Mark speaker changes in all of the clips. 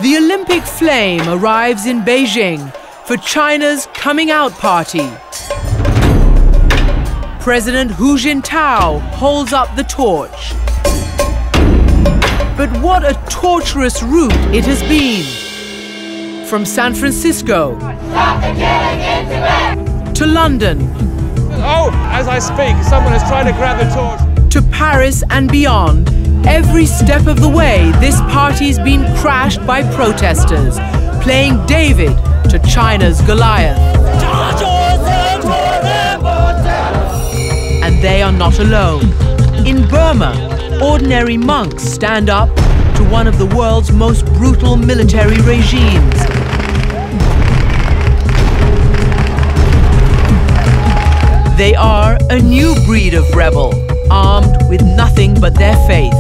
Speaker 1: The Olympic flame arrives in Beijing for China's coming out party. President Hu Jintao holds up the torch. But what a torturous route it has been. From San Francisco to London,
Speaker 2: as I speak, someone is trying to grab the torch.
Speaker 1: To Paris and beyond, every step of the way this party's been crashed by protesters, playing David to China's Goliath. And they are not alone. In Burma, ordinary monks stand up to one of the world's most brutal military regimes. They are a new breed of rebel, armed with nothing but their faith.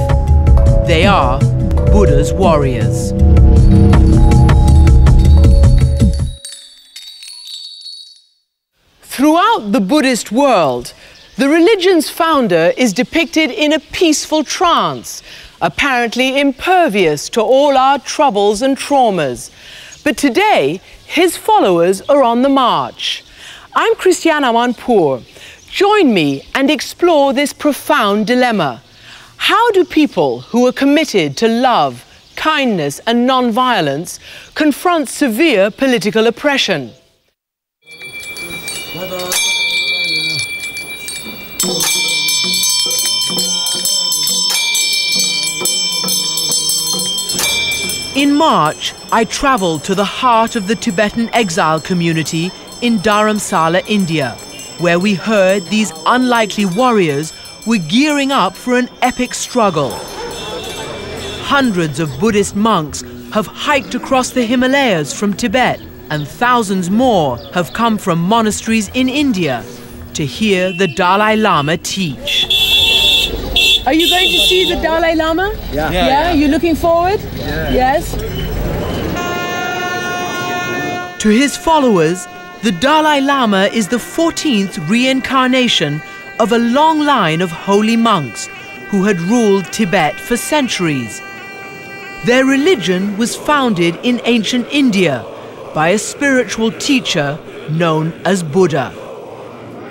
Speaker 1: They are Buddha's warriors. Throughout the Buddhist world, the religion's founder is depicted in a peaceful trance, apparently impervious to all our troubles and traumas. But today, his followers are on the march. I'm Christiane Amanpour. Join me and explore this profound dilemma. How do people who are committed to love, kindness and non-violence confront severe political oppression? In March, I travelled to the heart of the Tibetan exile community in Dharamsala, India, where we heard these unlikely warriors were gearing up for an epic struggle. Hundreds of Buddhist monks have hiked across the Himalayas from Tibet, and thousands more have come from monasteries in India to hear the Dalai Lama teach. Are you going to see the Dalai Lama? Yeah? You looking forward? Yeah. Yes? To his followers, the Dalai Lama is the 14th reincarnation of a long line of holy monks who had ruled Tibet for centuries. Their religion was founded in ancient India by a spiritual teacher known as Buddha.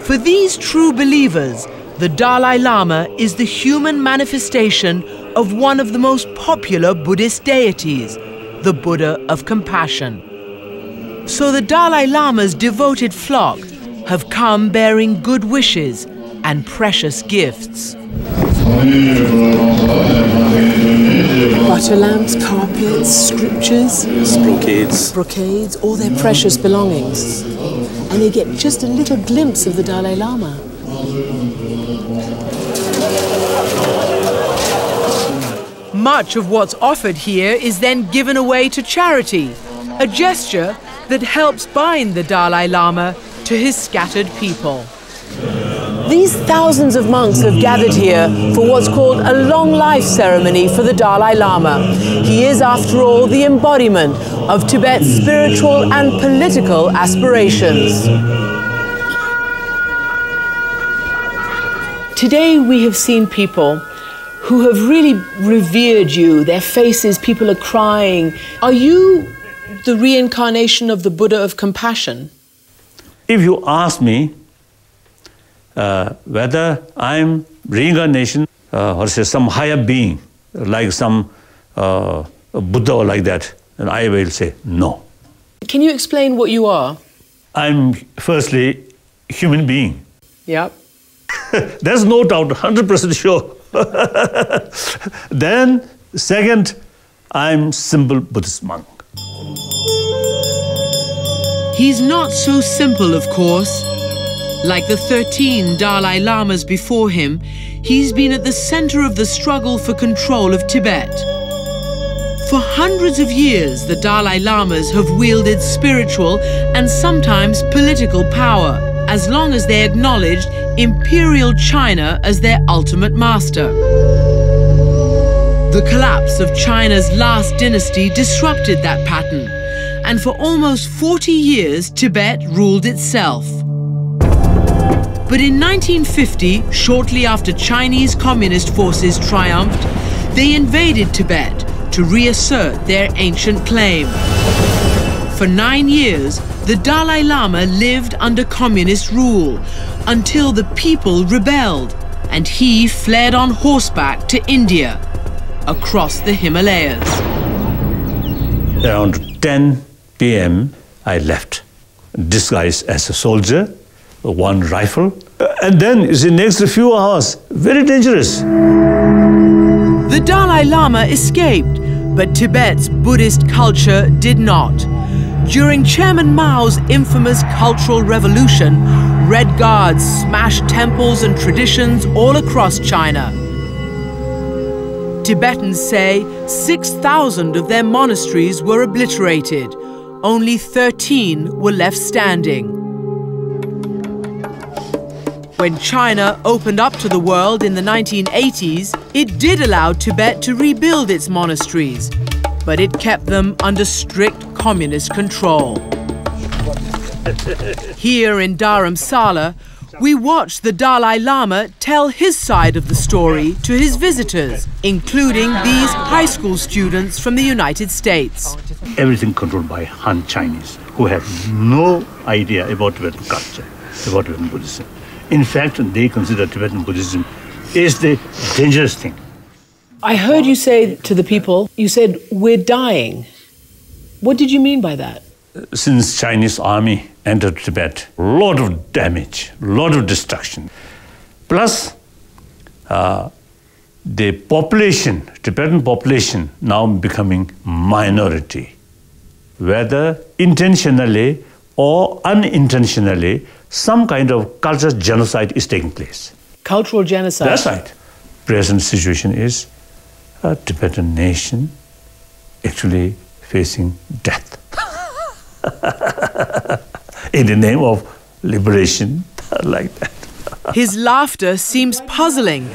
Speaker 1: For these true believers, the Dalai Lama is the human manifestation of one of the most popular Buddhist deities, the Buddha of compassion. So the Dalai Lama's devoted flock have come bearing good wishes and precious gifts. Butter lamps, carpets, scriptures, brocades, all their precious belongings. And they get just a little glimpse of the Dalai Lama. Much of what's offered here is then given away to charity, a gesture that helps bind the Dalai Lama to his scattered people. These thousands of monks have gathered here for what's called a long life ceremony for the Dalai Lama. He is, after all, the embodiment of Tibet's spiritual and political aspirations. Today we have seen people who have really revered you. Their faces, people are crying. Are you the reincarnation of the Buddha of compassion?
Speaker 3: If you ask me whether I'm reincarnation or say some higher being, like some Buddha or like that, then I will say no.
Speaker 1: Can you explain what you are?
Speaker 3: I'm firstly human being.
Speaker 1: Yep.
Speaker 3: There's no doubt, 100% sure. Then, second, I'm simple Buddhist monk.
Speaker 1: He's not so simple, of course. Like the 13 Dalai Lamas before him, he's been at the center of the struggle for control of Tibet. For hundreds of years, the Dalai Lamas have wielded spiritual and sometimes political power, as long as they acknowledged Imperial China as their ultimate master. The collapse of China's last dynasty disrupted that pattern, and for almost 40 years, Tibet ruled itself. But in 1950, shortly after Chinese communist forces triumphed, they invaded Tibet, to reassert their ancient claim. For 9 years, the Dalai Lama lived under communist rule until the people rebelled and he fled on horseback to India, across the Himalayas.
Speaker 3: Around 10 p.m., I left, disguised as a soldier, one rifle, and then the next few hours, very dangerous.
Speaker 1: The Dalai Lama escaped, but Tibet's Buddhist culture did not. During Chairman Mao's infamous Cultural Revolution, Red Guards smashed temples and traditions all across China. Tibetans say 6,000 of their monasteries were obliterated. Only 13 were left standing. When China opened up to the world in the 1980s, it did allow Tibet to rebuild its monasteries, but it kept them under strict communist control. Here in Dharamsala, we watched the Dalai Lama tell his side of the story to his visitors, including these high school students from the United States.
Speaker 3: Everything controlled by Han Chinese, who have no idea about Tibetan culture, about Tibetan Buddhism. In fact, they consider Tibetan Buddhism is the dangerous thing.
Speaker 4: I heard you say to the people, you said, we're dying. What did you mean by that?
Speaker 3: Since Chinese army entered Tibet, a lot of damage, a lot of destruction. Plus, the population, Tibetan population, now becoming minority. Whether intentionally or unintentionally, some kind of cultural genocide is taking place.
Speaker 4: Cultural genocide?
Speaker 3: That's right. Present situation is a Tibetan nation actually facing death. In the name of liberation, like that.
Speaker 1: His laughter seems puzzling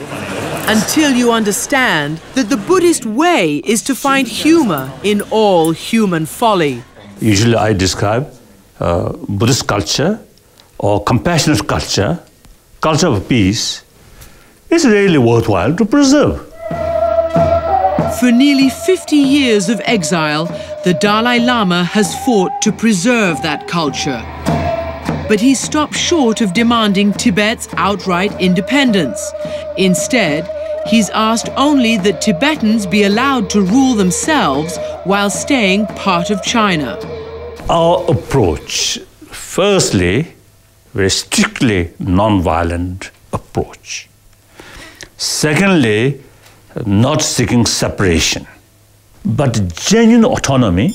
Speaker 1: until you understand that the Buddhist way is to find humor in all human folly.
Speaker 3: Usually I describe Buddhist culture or compassionate culture, culture of peace, is really worthwhile to preserve.
Speaker 1: For nearly 50 years of exile, the Dalai Lama has fought to preserve that culture. But he stopped short of demanding Tibet's outright independence. Instead, he's asked only that Tibetans be allowed to rule themselves while staying part of China.
Speaker 3: Our approach, firstly, very strictly non-violent approach. Secondly, not seeking separation, but genuine autonomy.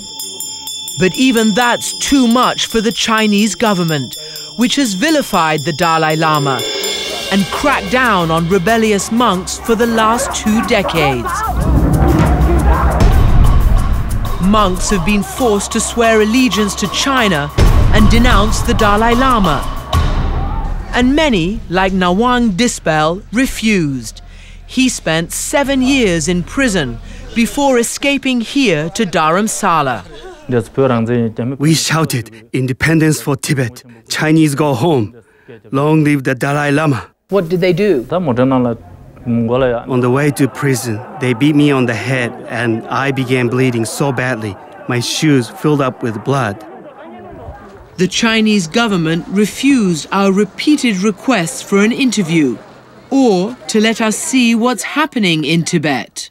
Speaker 1: But even that's too much for the Chinese government, which has vilified the Dalai Lama and cracked down on rebellious monks for the last 2 decades. Monks have been forced to swear allegiance to China and denounce the Dalai Lama. And many, like Nawang Dispel, refused. He spent 7 years in prison before escaping here to Dharamsala.
Speaker 5: We shouted, "Independence for Tibet! Chinese go home! Long live the Dalai Lama!"
Speaker 4: What did they do?
Speaker 5: On the way to prison, they beat me on the head and I began bleeding so badly. My shoes filled up with blood.
Speaker 1: The Chinese government refused our repeated requests for an interview or to let us see what's happening in Tibet.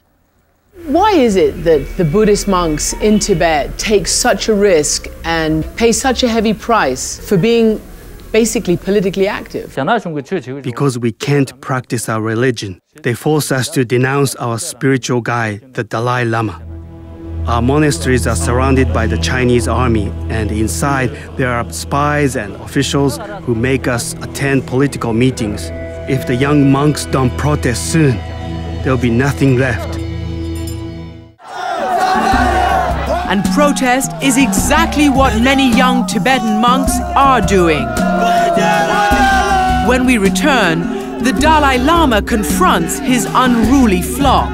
Speaker 4: Why is it that the Buddhist monks in Tibet take such a risk and pay such a heavy price for being basically politically active?
Speaker 5: Because we can't practice our religion, they force us to denounce our spiritual guide, the Dalai Lama. Our monasteries are surrounded by the Chinese army, and inside there are spies and officials who make us attend political meetings. If the young monks don't protest soon, there'll be nothing left.
Speaker 1: And protest is exactly what many young Tibetan monks are doing. When we return, the Dalai Lama confronts his unruly flock.